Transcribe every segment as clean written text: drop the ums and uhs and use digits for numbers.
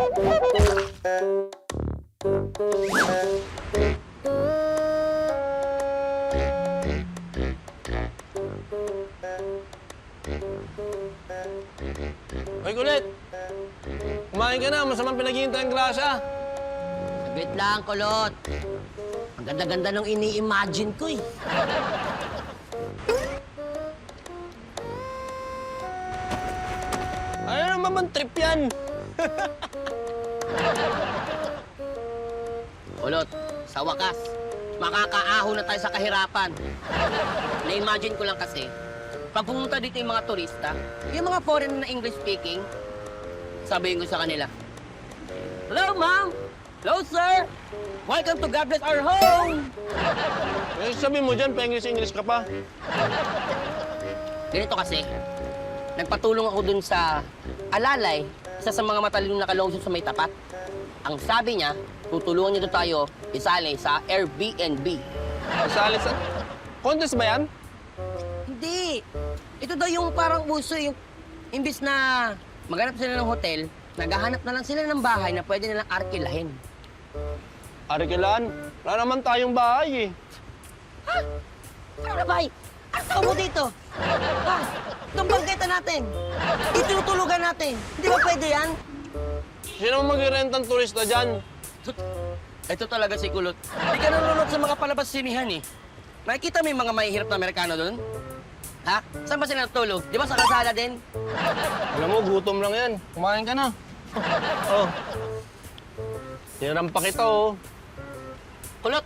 Hoy, kulit! Kumain ka na, masamang pinaghihintay ang grasa. Saglit lang, kulot. Ang ganda-ganda nung ini-imagine ko eh. Ano naman bang trip yan? Kulot, sa wakas, makakaaho na tayo sa kahirapan. Na-imagine ko lang kasi, pag pumunta dito yung mga turista, yung mga foreigner na English speaking, sabihin ko sa kanila, "Hello, ma'am! Hello, sir! Welcome to God Bless Our Home!" Eh, sabi mo dyan, pa-English ka pa. Ganito kasi, nagpatulong ako dun sa Alalay, isa sa mga matalinong nakalungsod sa may tapat. Ang sabi niya, tutulungan niyo tayo isali sa Airbnb. Kasali sa... Contest ba yan? Hindi. Ito daw yung parang uso, yung imbis na maghanap sila ng hotel, naghahanap na lang sila ng bahay na pwede nilang arkilahin. Arikilan? Wala naman tayong bahay eh. Ha? Ano ba? Ano tao mo dito? Ha? Itong bangketa natin. Itutulugan natin. Hindi ba pwede yan? Sino mag-rentang turista dyan? Ito talaga si Kulot. Hindi ka nanonood sa mga palabas sinihan eh. Nakikita mo yung mga mahihirap na Amerikano doon? Ha? Saan ba sila natulog? Di ba sa kalsada din? Alam mo, gutom lang yan. Kumain ka na. Oh. Tinarampa kita, oh. Kulot,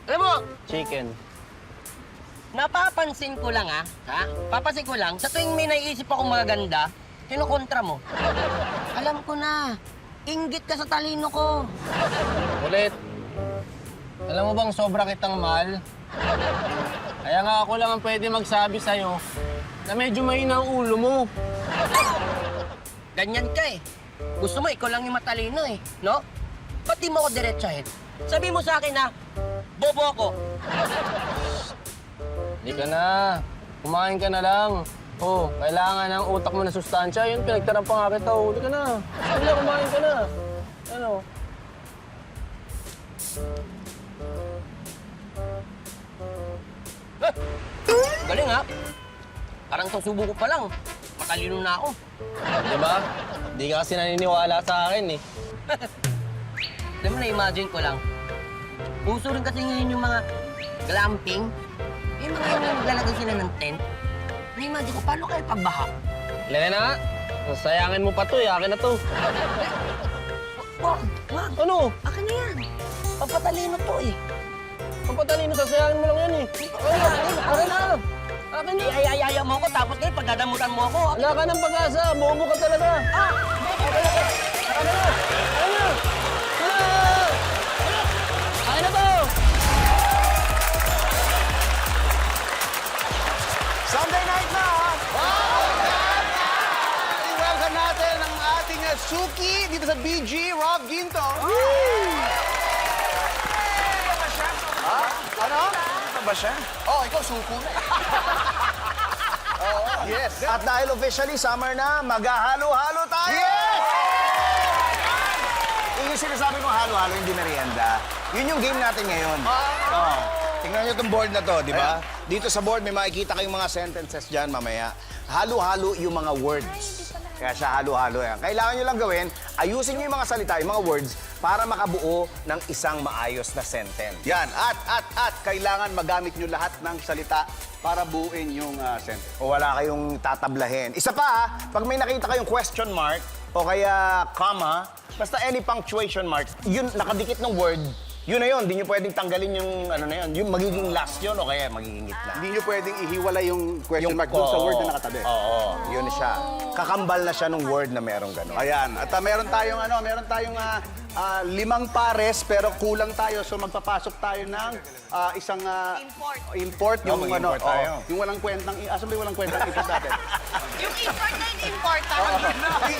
alam mo, Chicken. napapansin ko lang ha? Papansin ko lang, sa tuwing may naiisip akong magaganda, kinukontra mo. Alam ko na, inggit ka sa talino ko. Ulit. Alam mo bang sobra kitang mahal? Kaya nga ako lang ang pwede magsabi sa'yo na medyo mahina ang ulo mo. Ganyan ka eh. Gusto mo, ikaw lang yung matalino eh, no? Ba't di mo ako diretsahin? Sabi mo sa akin na, bobo ako. Hindi ka na. Kumain ka na lang. Oh, kailangan ng utak mo na sustansya. Yun, pinagtarampa nga kita. Oh, hindi ka na. Sige na, kumain ka na. Ano? Galing ha? Parang susubo ko pa lang. Matalino na ako. Di ba? Hindi ka kasi naniniwala sa akin eh. Alam mo, na-imagine ko lang. Uso rin kasi ngayon yung mga glamping. Yung mga yung naglalagay sila ng tent. Na-imagine ko, paano kayo pagbaha? Lena, sayangin mo pa to eh. Akin na to. Wag. Ano? Akin na yan. Papatalino to eh. Ang patalino, sasayangin mo lang yan eh. Akin na. Akin na. Iayaya mo ako, tapos ngayon pagdadamutan mo ako. Wala ka ng pag-asa. Bobo ka talaga. Ah! Akin na! Akin na! Akin na! Akin na to! Sunday night na, ha? I-welcome natin ang ating Suki dito sa BG, Rob Ginto. Ha? Ano? Ano ba siya? Oh, ikaw suko na. Oo, yes. At dahil officially summer na, maghahalo-halo tayo! Yes! Yung sinasabi kong halo-halo, hindi merienda. Yun yung game natin ngayon. Oh. Tingnan nyo itong board na to, di ba? Dito sa board, may makikita kayong mga sentences dyan mamaya. Halo-halo yung mga words. Kaya siya halo-halo yan. Kailangan nyo lang gawin, ayusin nyo yung mga salita, yung mga words, para makabuo ng isang maayos na sentence. Yan. At kailangan magamit nyo lahat ng salita para buuin yung sentence. O wala kayong tatablahin. Isa pa, ha? Pag may nakita kayong question mark, o kaya comma, basta any punctuation mark, yun, nakadikit ng word, yun na yun. Hindi nyo pwedeng tanggalin yung ano na yun. Yung magiging last yun o kaya magiging gitna. Hindi nyo pwedeng ihiwalay yung question mark doon sa word na nakatabi. Oo, yun siya. Kakambal na siya ng word na merong gano'n. Ayan. At meron tayong 5 pares pero kulang tayo. So magpapasok tayo ng isang import. Yung mag-import tayo. yung walang kwentang, asan ba yung walang kwentang import natin? Yung import na hindi important.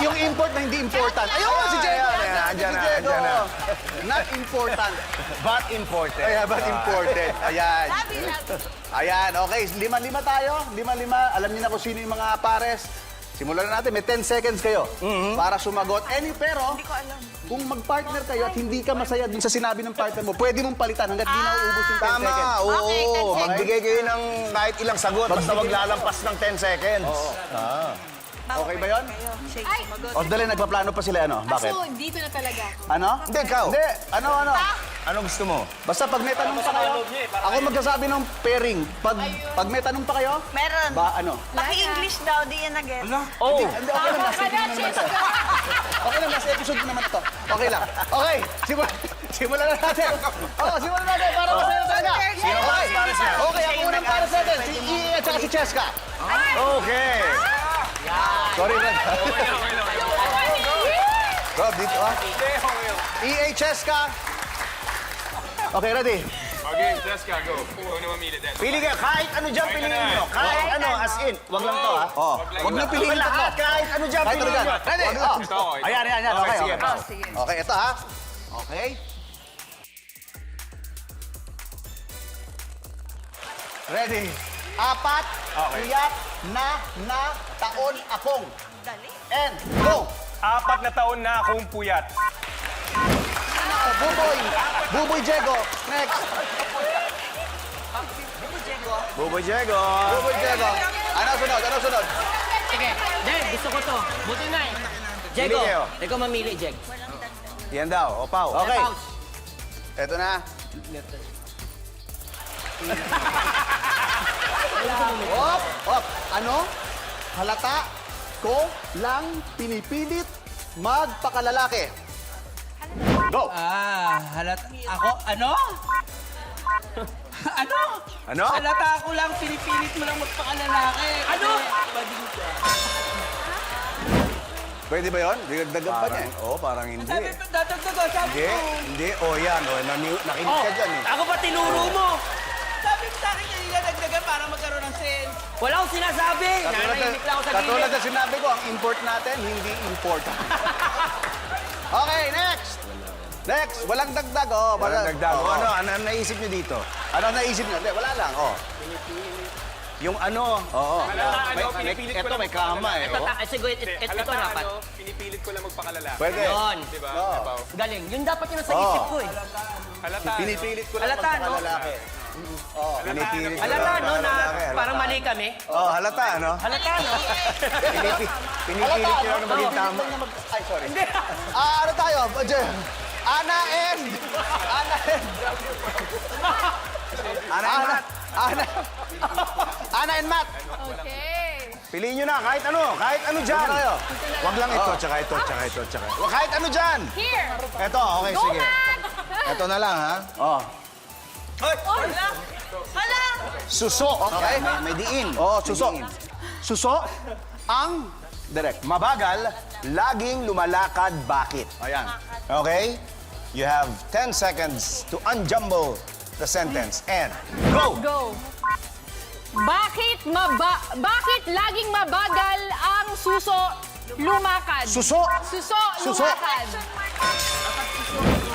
Yung import na hindi important. Ayun, si Diego. Andyan na, Si Diego. andyan na. Not important. But imported. Ayan, but imported. Ayan. Sabi lang. Ayan, okay. 5-5 tayo. 5-5. Alam niyo na kung sino yung mga pares. simulan na natin. May 10 seconds kayo para sumagot. Pero, Hindi ko alam. kung mag-partner kayo at hindi ka masaya dun sa sinabi ng partner mo, pwede mong palitan hanggat di nauubos yung 10 Tama, seconds. oo. Okay, 10 seconds. Magbigay kayo ng kahit ilang sagot, basta wag lalampas ng 10 seconds. Okay ba yun? Ay, O dali, nagpaplano pa sila, ano? Bakit? so dito na talaga ako. Ano? Hindi, ikaw. Hindi, ano? Ano gusto mo? Basta pag may tanong pa kayo, ako magsasabi ng pairing. Pag may tanong pa kayo, Meron. ba ano? Paki-English daw, di yan nag-get. Oh. Hindi, okay lang, nasa episode naman to. Okay lang, nasa episode naman to. Okay lang. Okay, simulan na natin. Simulan na natin para masaya talaga. Sino ba ang para siya? Okay, ang unang para sa atin, si Iie at saka si Cheska. Okay. Sorry, Brad. Rob, dito ah. Iie, Cheska. Okay, ready? Okay, Jessica, go. Ikaw na mamili din. Pili ka, kahit ano dyan piliin nyo. Kahit ano, as in. Wag lang to, ha? Oh, huwag niyo piliin tatlo. Lahat, kahit ano dyan Kahit ano piliin dyan. nyo. Ready? Wag lang. Ito, ito. Ayan. Okay, sige, okay. Pao. Okay, ito ha. Okay. Ready? Apat, tiyak na taon akong. Dali. And go! 4 na taon na akong puyat. Buboy Diego. Next. Buboy Diego. Buboy Diego. Ano sunod? Sige, Jeg, gusto ko to. Buti na eh. Pili Jego, kayo. ikaw mamili, Jeg. Yan daw, o Pao. Okay. Pause. Ito na. Op. Ano? Halata ko lang pinipilit magpakalalaki. Go! Halata ako, ano? Ano? Ano? Halata ako lang, pinipilit mo lang magpakalalaki. Ano? Pwede ba yun? Dagdagan pa niya. Oo, parang hindi. Sabi ko, dadagdago, sabi Hindi, ko. hindi. O yan, o, nakinig ka dyan eh. Ako ba tinuro mo? Sabi ko sa akin kanina, dagdagan para magkaroon ng sense. Wala akong sinasabi. Nanahimik lang ako sa Katulad gilid. na sinabi ko, ang import natin, hindi import. Okay, next! Next, walang dagdag. Oh, Walang dagdag. O Oh, ano, ano naisip niyo dito? Ano naisip nyo? Hindi, wala lang. Oh. Yung ano, Oo. Pinipilit ko Ito, lang may kama eh. Oh. Sige, ito dapat. Pinipilit ko lang magpakalala. pwede. Yun. Diba? Oo. Pao? Galing. Yun dapat yun sa isip ko eh. Halata, Pinipilit ko lang Halata, no? magpakalalaki. Pinipilit ko Halata, lang no, na lalaki, halata. parang mali kami. Oh, halata, ano? Halata, no? Pinipilit nyo lang na maging tama. Ay, sorry. Ano tayo? Ana and... Ana and Matt. Okay. Piliin nyo na, kahit ano dyan. Ano tayo? Wag lang ito, tsaka ito, tsaka ito, tsaka ito. Kahit ano dyan. Here. Ito, okay, Go, sige. man! Ito na lang, ha? Oh. Hala! Hala! Suso. Okay. May diin. Oh, May suso. diin. Suso ang direct. Mabagal, laging lumalakad, bakit? Ayan. Okay? You have 10 seconds to unjumble the sentence. And go! Go. Bakit laging mabagal ang suso lumakad? Suso! Suso Suso. lumakad.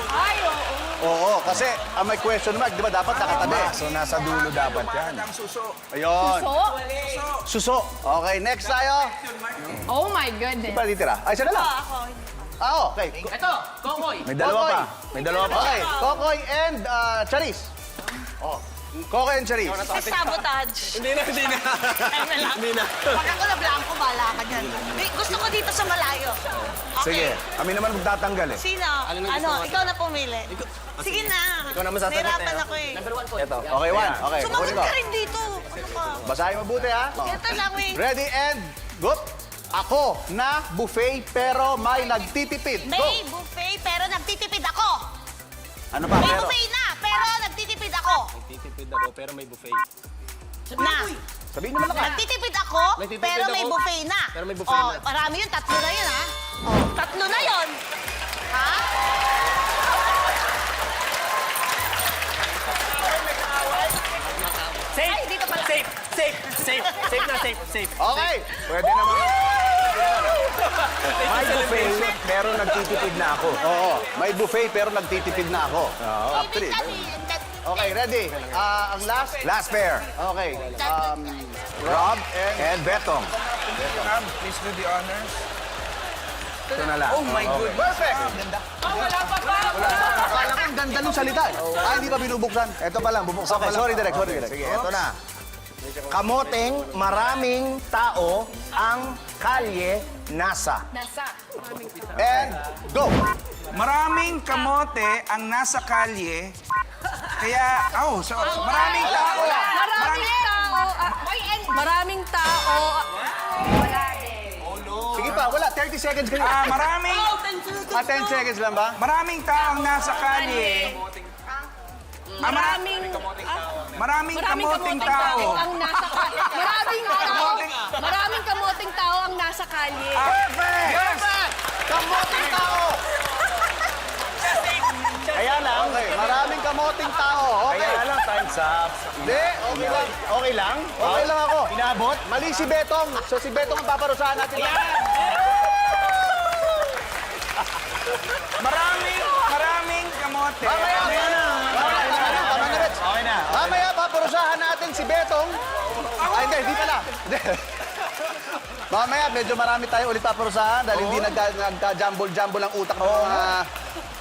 Ay, oo. Oo, kasi may question mark, di ba? Dapat nakatabi. So nasa dulo dapat yan. Ayun. Suso? Suso. Okay, next tayo. Oh my goodness. Ba titira? Ay, siya na lang. Okay. Ito, Kokoy. May dalawa pa. May dalawa pa. Okay, Kokoy and Charis. Oh, Kokoy and Charis. Sabotage. Hindi na. Hindi na. Pag ako na blanco, bala ka dyan. Gusto ko dito sa malayo. Sige, kami naman magtatanggal eh. Sino? Ano? Ikaw na pumili. Sige na. Ikaw na masasagot. Nahirapan ako eh. Number 1 ko. Ito. Okay, one. Okay, Sumagot kukunin ko. ka rin dito. Ano ka? Basahin mabuti, ha? Ito lang eh. Ready and go. Ako na buffet pero may nagtitipid. Go. May buffet pero nagtitipid ako. Ano pa? May Pero. buffet na pero nagtitipid ako. Titipid ako, pero may buffet. Na. Sabihin naman lang. Nagtitipid ako Nagtitipid pero may ako, buffet na. pero may buffet na. Marami yun. Tatlo na yun ha. Tatlo na yun. Ha? Safe! Ay, dito pala. Safe! Safe! Safe! Safe na, safe! Safe! Okay. Pwede naman. May buffet, pero nagtitipid na ako. Oo, may buffet pero nagtitipid na ako. Ibig Actually. sabihin, Okay, ready. Ang last. Last pair. Okay. Rob and Betong. Ma'am, please do the honors. Ito na lang. Oh my goodness. Perfect! Ganda. Akala ko ang ganda nung salita. Hindi pa binubuksan. Ito pa lang, bubuksan Okay, pa lang. sorry, Direk. Sorry, Okay, Direk. Sige, ito na. Kamoteng maraming tao ang kalye nasa. And go! Maraming kamote ang nasa kalye. Kaya, maraming tao. Maraming tao. Sige pa, wala. 30 seconds kayo. Maraming 10 seconds lang ba? maraming tao ang nasa kalye. Maraming kamoting tao. ang nasa kalye. Maraming kamoting tao ang nasa kalye. Perfect! Yes! Kamoteng tao! Kaya lang. Okay, maraming kamoting tao. Okay. Kaya lang, time's up. Hindi, okay lang. Okay lang? Okay lang ako. Inabot? Mali si Betong. So si Betong ang paparusahan natin. Maraming kamote. Mamaya na. Tama na, Reds. Okay na. Mamaya paparusahan natin si Betong. Ay, hindi pala. Hindi. Mamaya, medyo marami tayo ulit paparusahan dahil hindi nagka-jumble-jumble ang utak ng mga...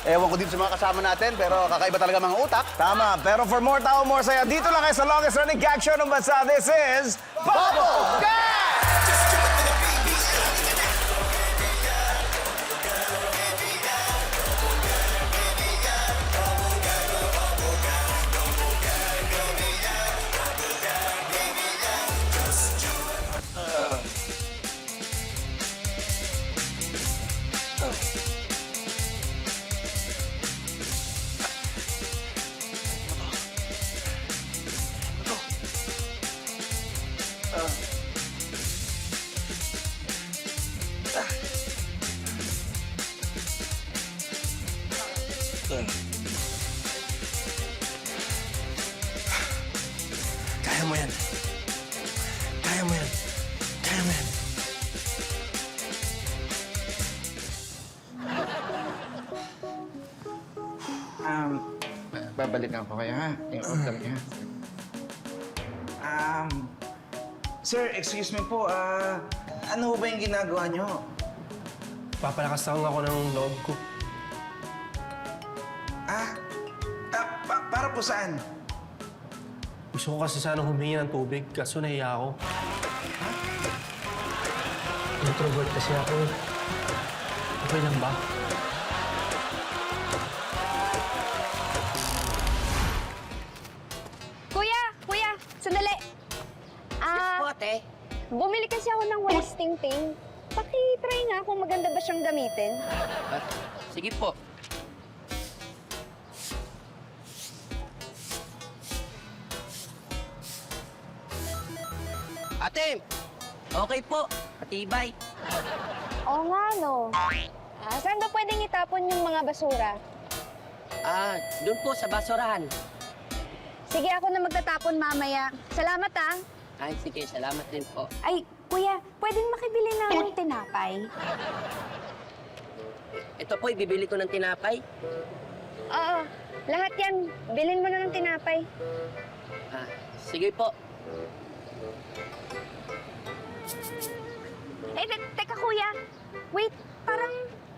Ewan ko din sa mga kasama natin, pero kakaiba talaga mga utak. Tama. Pero for more tao, more saya, dito lang kayo sa longest running gag show ng bansa. This is... Bubble Gag! Kaya mo yan. Kaya mo yan. Kaya mo yan. Babalikan ko kayo, ha? Yung order niya. Sir, excuse me po, ano ba yung ginagawa nyo? Papalakas lang ako ng loob ko. Para po saan? Gusto ko kasi sanang humingi ng tubig, kaso nahiya ako. Introvert kasi ako. Okay lang ba? Kuya, sandali. Ate, Bumili kasi ako ng walis ting-ting. Paki-try nga kung maganda ba siyang gamitin. sige po. Ate, okay po. Patibay. Oo nga, no. Saan ba pwedeng itapon yung mga basura? Doon po sa basurahan. Sige, ako na magtatapon mamaya. Salamat, ah. Ay, sige, salamat din po. Ay, kuya, pwedeng makibili ng tinapay? Ito po, ibibili ko ng tinapay. Oo, lahat yan. Bilhin mo na ng tinapay. Sige po. Teka, kuya. Wait, parang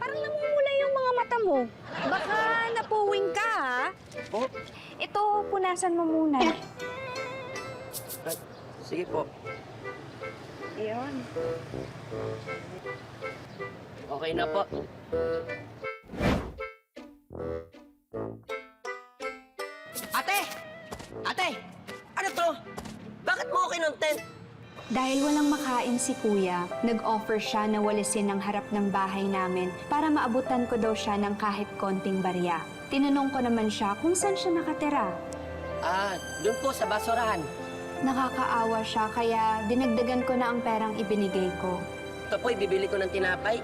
namumula yung mga mata mo. Baka napuwing ka, ha? Oh, Ito, punasan mo muna. sige po. Iyon. Okay na po. Ate! Ate! Ano to? Bakit mo okay ng tent? Dahil walang makain si kuya, nag-offer siya na walisin ang harap ng bahay namin para maabutan ko daw siya ng kahit konting barya. Tinanong ko naman siya kung saan siya nakatira. Doon po sa basurahan. Nakakaawa siya kaya dinagdagan ko na ang perang ibinigay ko. Ito po, ibibili ko ng tinapay.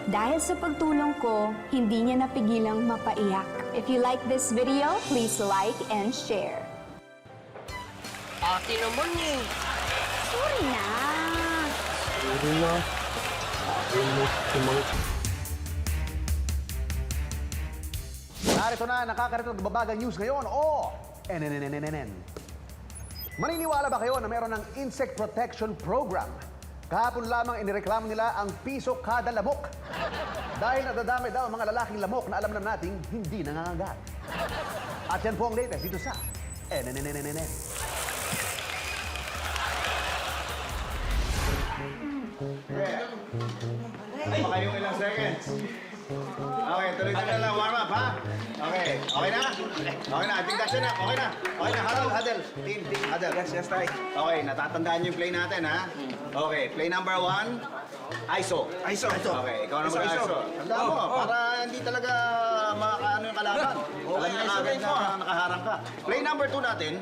Dahil sa pagtulong ko, hindi niya napigilang mapaiyak. If you like this video, please like and share. Ate naman eh. Sorry na. Sorry na. Narito na nakakarating ng babagang news ngayon o NNNNNN. Maniniwala ba kayo na meron ng insect protection program Kahapon lamang inireklamo nila ang piso kada lamok. Dahil nadadami daw ang mga lalaking lamok na alam na nating hindi nangangagat. At yan po ang latest dito sa NNNNN. Baka yung ilang seconds. Okay, tuloy-tuloy lang. Warm up, ha? Okay. Okay na? Okay na. I think that's enough. Okay na. Okay na. Huddle. Team, huddle. Yes, tayo. Okay, natatandaan yung play natin, ha? Okay, play number 1. ISO. Okay, ikaw na mag-ISO. Tandaan mo, para hindi talaga makakaano yung kalaban. Alam niya kagad na nakaharang ka. Play number 2 natin,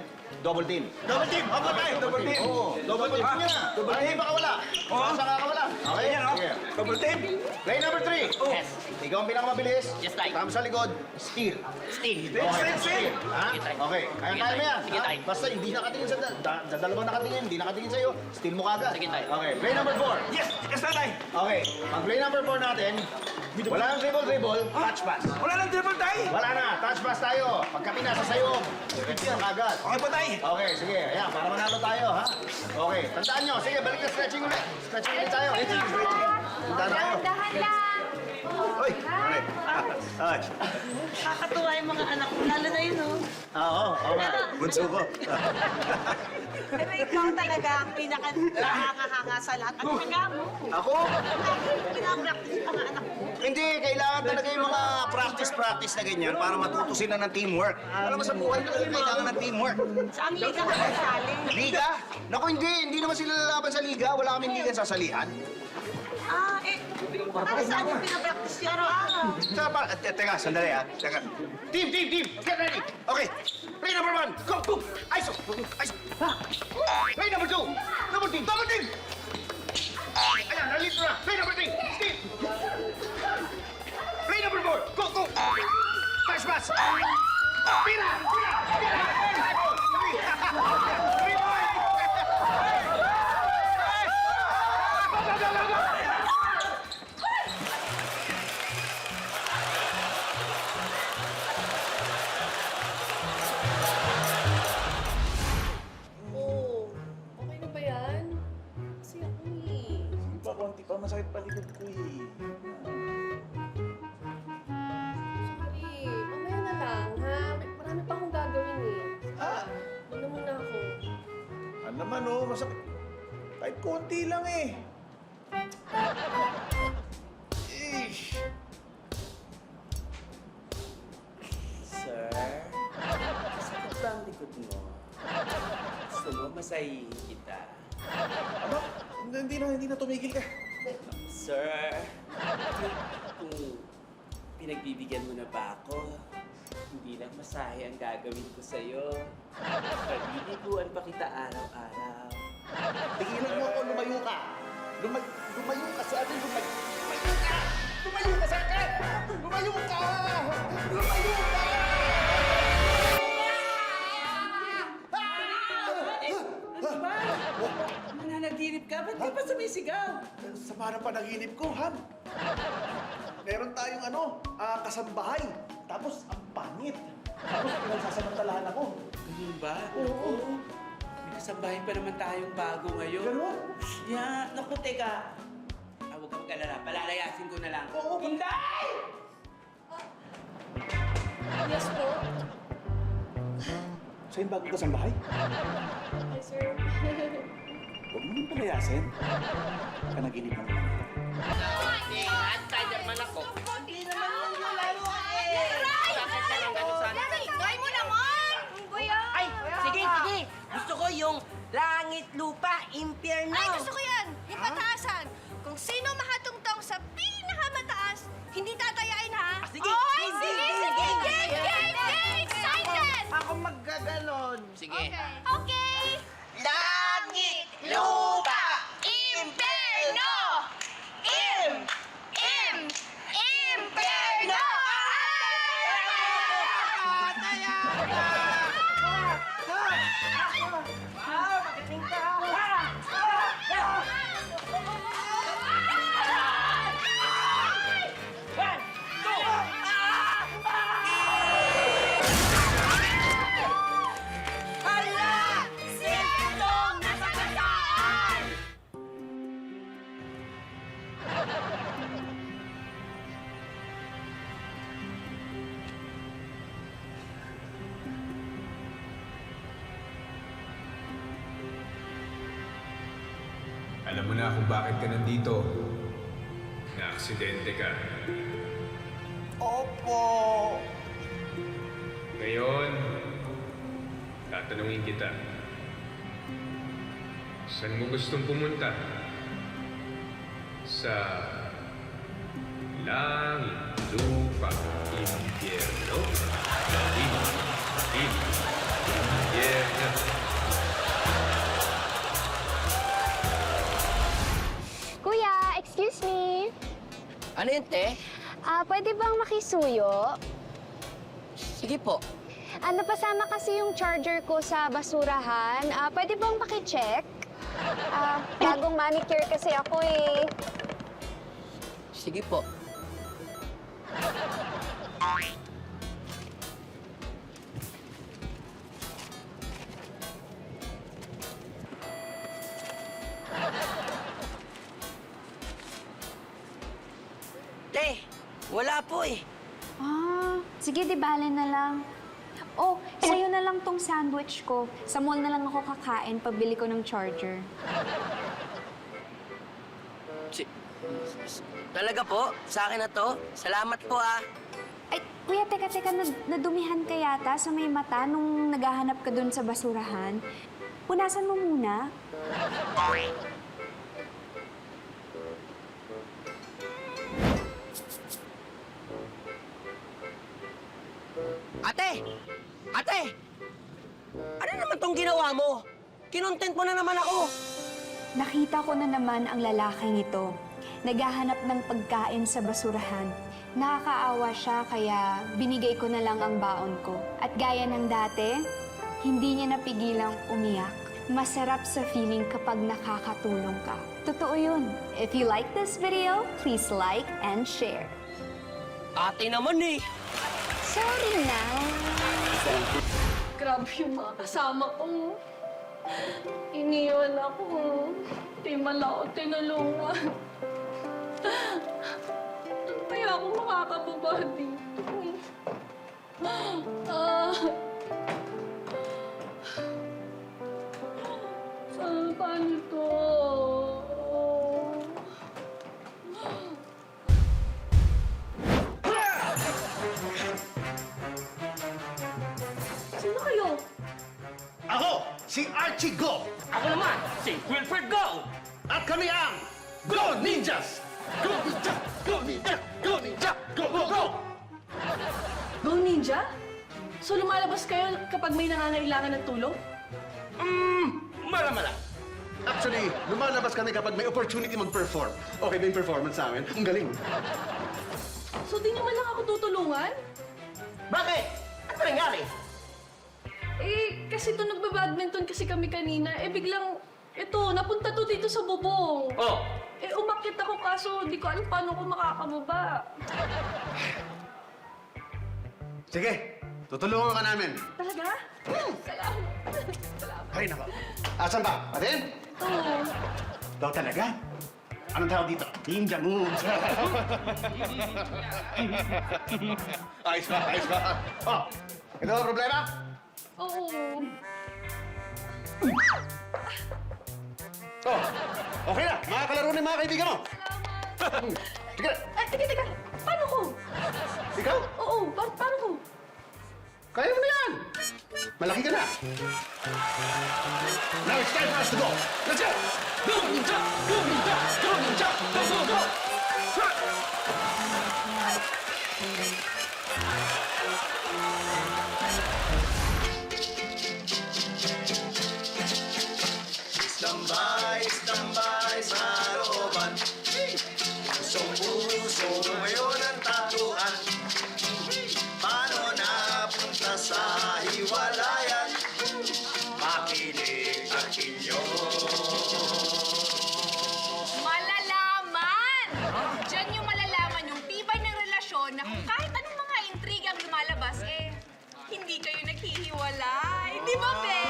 double team. Double team! Opo tayo! Double team! Oo, double team niya. Para hindi makawala. Basta kakawala. Okay? Sige. Double team! Play number 3. Yes. Ikaw ang pinakamabilis. Yes, tayo. Tama sa likod, steal. Steve. Okay. Ha? Sige, tayo. Okay. Kaya Sige, kaya mo tayo. yan. Sige, ha? tayo. Basta hindi nakatingin sa dalawa nakatingin, hindi nakatingin sa'yo, steal mo kagad. Sige, tayo. Okay. Play number 4. Yes! Yes na tayo! Okay. Pag play number 4 natin, wala nang dribble, touch pass. Wala nang dribble tayo! Wala na, touch pass tayo. Pagka pinasa sa'yo, steal mo kagad. Okay po tayo! Okay, sige. Ayan, para manalo tayo, ha? Okay. Tandaan nyo. Sige, balik na stretching ulit. Stretching ulit tayo. Tandaan tayo. Dahan lang! Uy! Okay. Ay. Kakatuwa yung mga anak ko, lalo na yun, oh. Oo, oo nga. Bunso ko. Pero ikaw talaga ang pinaka-hanga-hanga sa lahat. Ang taga mo. Ako? Pinapractice yung mga anak ko. Hindi, kailangan talaga yung mga practice na ganyan para matutusin na ng teamwork. Alam mo sa buhay talaga kailangan ng teamwork. Saan liga ka nasali? Liga? Naku, hindi naman sila lalaban sa liga. Wala kaming liga sa salihan. Ah, para saan yung pinapractice yung araw-araw? Teka, sandali ha. Teka. Team! Get ready! Okay. Play number 1. Go! Boom! ISO! Play number 2. Double team! Ayan, nalito na. Play number 3. Steve! Play number 4. Go! Touch pass! Pira! Oh, okay na ba yan? Kasi ako eh. Hindi pa, konti pa. Masakit pa likod ko eh. Sorry, mamaya na lang ha. Marami pa akong gagawin eh. Ano muna ako? Ano naman oh, masakit. Kahit konti lang eh. Ish. Sir, sakit ba ang likod mo? Gusto mo masahihin kita? Ano? Hindi na tumigil ka. Sir, kung pinagbibigyan mo na ba ako, hindi lang masahe ang gagawin ko sa'yo. Pabibiguan pa kita araw-araw. Tigilan mo ako, lumayo ka. Lumayo ka sa akin, lumayo ka! Lumayo ka sa akin! Lumayo ka! Lumayo ka! Nananaginip ka? Ba't di pa sumisigaw? Sama ng panaginip ko, Han. Meron tayong kasambahay. Tapos, ang pangit. Tapos, pinagsasamantalahan ako. Ganun ba? Oo. May kasambahay pa naman tayong bago ngayon. Ganun? Yeah, naku, teka. Huwag kang mag-alala. Palalayasin ko na lang. Oo. Inday! Yes po? Siya yung bagong kasambahay? Hi, sir. Huwag mo nang palayasin. Panaginip mo naman. Spider-Man ako. Hindi naman yung lalo eh. Bakit ka lang gano'n sana? Try mo naman! Ay, sige. Gusto ko yung langit, lupa, impyerno. Ay, gusto ko yan! Yung pataasan! Kung sino makatungtong sa pinakamataas, hindi tatayain, ha? Sige. Oy, sige! Excited! Ako maggaganon. Sige. Okay! Langit, lupa, Imperno! Imperno! Hala! mo na kung bakit ka nandito. Na-aksidente ka. Opo. Ngayon, tatanungin kita. Saan mo gustong pumunta? Sa langit, lupa, impyerno? Impyerno. Kuya, excuse me. Ano yun, te? Pwede bang makisuyo? Sige po. Napasama kasi yung charger ko sa basurahan. Pwede bang pakicheck? Bagong manicure kasi ako eh. Sige po. Te, wala po eh. Sige, di bale na lang. Oh, sa'yo na lang tong sandwich ko. Sa mall na lang ako kakain, pabili ko ng charger. Talaga po? Sa akin na to? Salamat po ah. Ay, kuya, teka, nadumihan ka yata sa may mata nung naghahanap ka dun sa basurahan. Punasan mo muna. Ate! Ate! Ano naman tong ginawa mo? Kinontent mo na naman ako. Nakita ko na naman ang lalaking ito. Naghahanap ng pagkain sa basurahan. Nakakaawa siya kaya binigay ko na lang ang baon ko. At gaya ng dati, hindi niya napigilang umiyak. Masarap sa feeling kapag nakakatulong ka. Totoo yun. If you like this video, please like and share. Ate naman eh. Sorry na. Grabe yung mga kasama ko. Iniwan ako. Di man lang ako tinulungan. Kaya ako makakababa dito. Paano to? Sino kayo? Ako, si Archie Go. Ako naman, si Wilfred Go! At kami ang Go Ninjas! Go Ninja! Go Ninja! Go Ninja! Go, go, go! Go Ninja? So lumalabas kayo kapag may nangangailangan ng tulong? Mala-mala. Actually, lumalabas kami kapag may opportunity mag-perform. Okay ba yung performance namin? Ang galing. So di niyo man lang ako tutulungan? Bakit? Ano nangyari? Eh, kasi to nagba-badminton kasi kami kanina. Eh, biglang, napunta to dito sa bubong. Oh, Eh, umakit ako kaso di ko alam paano ko makakababa. Sige, tutulungan ka namin. Talaga? Salamat. Salamat. Ay, nako. Asan ba? Atin? Oo. Daw talaga? Anong tawag dito? Ninja moves. Ayos ba? Ayos ba? Oh, ito ba problema? Oo. Oh, okay na. Makakalaro na yung mga kaibigan mo. Sige na. Ay, teka. Paano ko? Ikaw? Oo, paano ko? Kaya mo na yan. Malaki ka na. Now it's time for us to go. Let's go! Go, Ninja! Go, Ninja! Go, Ninja! Go, go, go! Tambay sa looban. Pusong-puso ngayon ang tatuan. Paano napunta sa hiwalayan? Makinig ang inyo. Malalaman! Diyan yung malalaman yung tibay ng relasyon na kung kahit anong mga intrigang lumalabas, hindi kayo naghihiwalay. Di ba, Be?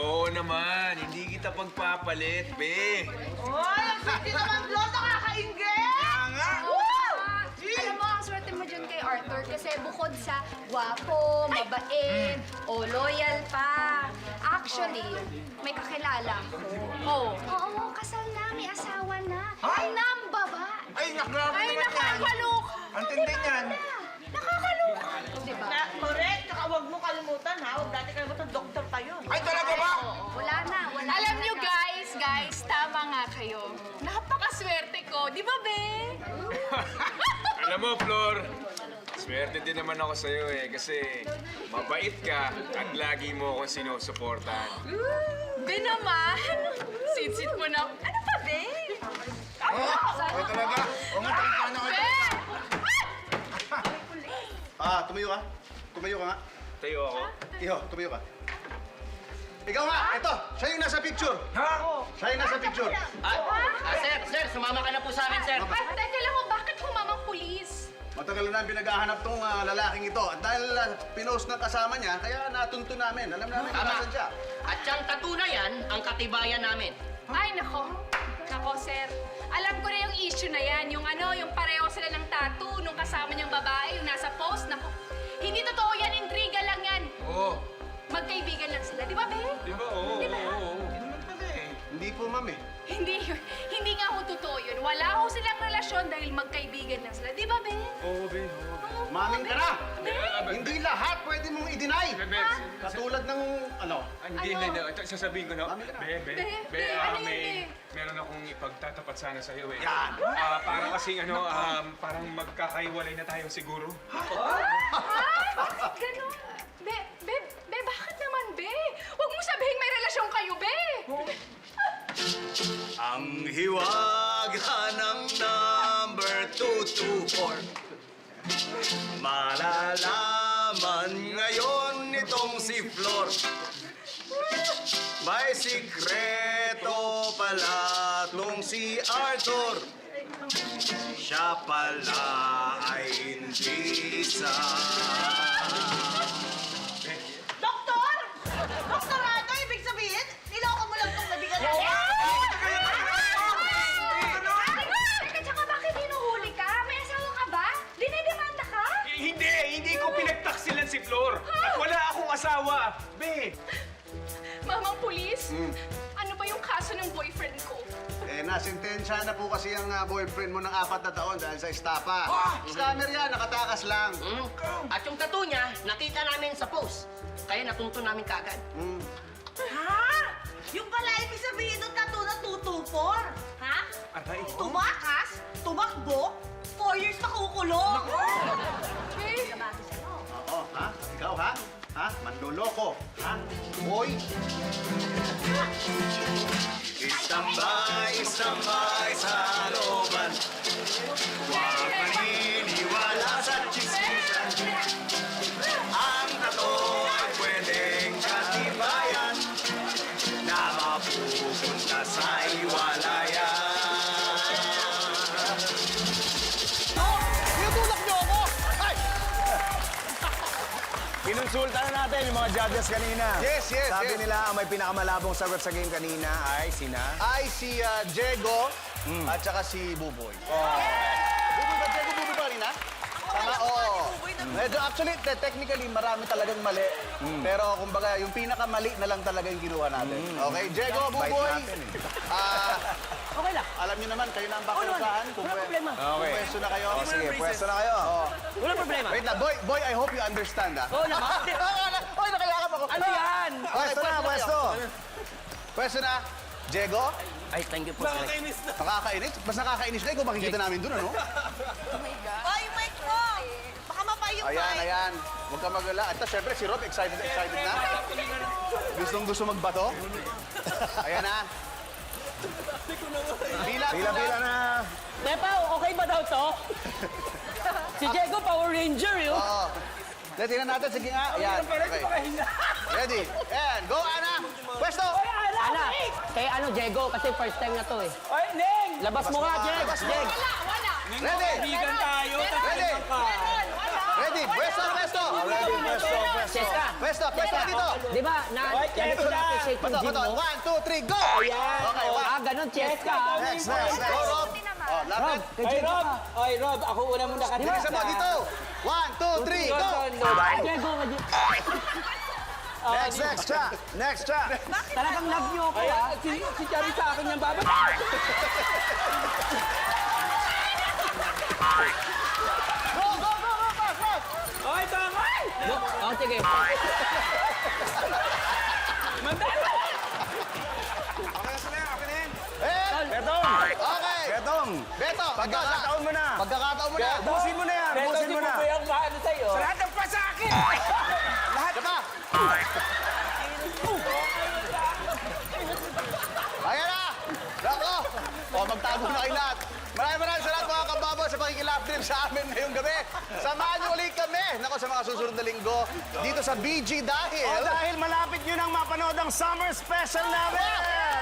Oo naman. Hindi kita pagpapalit, be. Oy, ang swerte naman, Blo, nakakaingit! Alam mo, ang swerte mo dyan kay Arthur kasi bukod sa gwapo, mabait, o loyal pa. Actually, may kakilala ko. Oh. Oo, kasal na, may asawa na. Ay, nambaba. Ay, nagrabe Ay, naman yan. nakakaloka. Ang tindi niyan. Nakakaloka. Diba? Correct. Saka huwag mo kalimutan, ha? Huwag natin kalimutan, doktor pa yun. Ay, talaga ba? Wala na, wala Alam na. nyo guys, tama nga kayo. Napakaswerte ko, di ba, be? Alam mo, Flor, swerte din naman ako sa'yo eh. Kasi mabait ka at lagi mo akong sinusuportahan. Be naman. Sit-sit mo na. Ano pa, be? Oo, talaga. O nga, talaga ako. Be! Tumayo ka. Tumayo ka nga. Tayo ako. Iho, tumayo ka. Ikaw nga, ito, siya yung nasa picture. Ha? Siya yung nasa picture. Sir, sumama ka na po sa amin, sir. Ay, teka lang ho, bakit humamang pulis? Matagal na pinaghahanap tong lalaking ito. At dahil pinost ng kasama niya, kaya natunto namin. Alam namin kung Tama. nasan siya. At siyang tattoo na yan, ang katibayan namin. Ay, nako. Nako, sir. Alam ko na yung issue na yan. Yung yung pareho sila ng tattoo nung kasama niyang babae, yung nasa post. Nako, hindi totoo yan. Intriga lang yan. Oo. Magkaibigan lang sila. Di ba, be? Di ba? Oo, Di ba? oo. Hindi naman pala eh. Hindi po, ma'am eh. Hindi nga ho totoo yun. Wala ho silang relasyon dahil magkaibigan lang sila. Di ba, be? Oo, be. Oo, Maming ka na! Be? Hindi lahat pwede mong i-deny. Katulad ng, Hindi, hindi. Ito, sasabihin ko na. Mami ka na. Be, ano yun, be? Meron akong ipagtatapat sana sa'yo eh. Yan. Parang kasing parang magkakaiwalay na tayo siguro. Ay, bakit ganun? Be, bakit naman, be? Huwag mo sabihin may relasyon kayo, be! Ang hiwaga ng number 224. Malalaman ngayon nitong si Flor. May sikreto pala tong si Arthur. Siya pala ay hindi isa. Doktor! Doktor, ano ibig sabihin? Niloko mo lang itong nabigyan na Teka, tsaka bakit hinuhuli ka? May asawa ka ba? Dinedemanda ka? Hindi ko pinagtaksilan si Flor. At wala akong asawa. Be, Mamang pulis, ano ba yung kaso ng boyfriend ko? Nasintensya na po kasi ang boyfriend mo ng 4 na taon dahil sa estapa. Scammer yan, nakatakas lang. At yung tattoo niya, nakita namin sa post. Kaya natunto namin kaagad. Ha? Yung pala ibig sabihin ng tattoo na 224? Ha? Aray. Tumakas? Tumakbo? 4 years makukulong? Oo, ha? Ikaw, ha? Ha? Manloloko. Ha? Boy? Istambay sa looban. Huwag maniniwala sa chismisan. Ang tato ay pwedeng katibayan na mapupunta sa iwalayan. Tinutulak niyo ako! Ay! Kinonsulta na natin yung mga judges kanina. Yes, yes, Sabi yes. nila ang may pinakamalabong sagot sa game kanina ay sina. Ay si Diego at saka si Buboy. Buboy ba? Diego, Buboy ba rin, ha? Tama, oo. Medyo actually, technically, marami talagang mali. Pero kumbaga, yung pinakamali na lang talaga yung ginawa natin. Okay, Diego, Bite Buboy. natin eh. Okay lang. Alam niyo naman, kayo na ang bakusahan. Wala problema. Okay. Pwesto na kayo. O sige, pwesto na kayo. Wala problema. Wait lang, boy, I hope you understand, ha? Oo naman. Oy, nakayakap ako. Ano yan? Pwesto na, pwesto. Pwesto na. Diego, Ay, thank you po, sir. nakakainis. Mas nakakainis na ikaw, makikita namin dun, ano? Ay, mic ko! Baka mapay yung Ayan, mic. ayan. Huwag ka magala. At syempre, si Rob, excited na. Gusto magbato. Ayan na. Pila-pila na. Pepa, okay ba daw to? Si Diego, Power Ranger, yun. Oo. Tingnan natin, sige nga. Ayan. Okay. Ready? Ayan, go, Ana. Pwesto! Ana, kay Diego, kasi first time na to eh. Ay, Neng! Labas mo nga, Jeg! Jeg! Wala. Ready? Kaibigan tayo. Ready? Ready? Pwesto, pwesto! Ready, pwesto, pwesto. Cheska! Pwesto, pwesto dito. Di ba, na-appreciate yung Bato, gym bato. mo? 1, 2, 3, go! Ayan. Okay, ganun, Cheska. Next, next, Go, next. Rob. lapit. Ay, Rob! Ay, Rob, ako una muna ka. Bilisan mo dito. 1, 2, 3, go! Next, Cha. Next, Cha. Talagang love niyo ako, ha? Si Chari sa akin yung baba. Go, go, go, go, pass, pass! Okay, tangay! Oh, sige. Mandala! Betong! Okay. Betong! Beto, Pagkakataon mo na. Pagkakataon mo na. Busin mo na yan. Beto, Busin di mo mo na. ba yung maano sa'yo? Lahat ng pa sa akin! Lahat pa. Ayan na! Nako! O, magtago na kayo lahat. Maraming salamat mga kababo sa pakikilap trip sa amin ngayong gabi. Samahan niyo ulit kami. Nako, sa mga susunod na linggo dito sa BG dahil... O dahil malapit nyo nang mapanood ang summer special namin!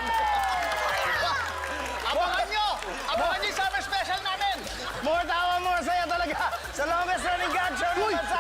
Abangan nyo! Abangan nyo yung summer special namin! More tawa, more saya talaga sa longest running gag show ng bansa!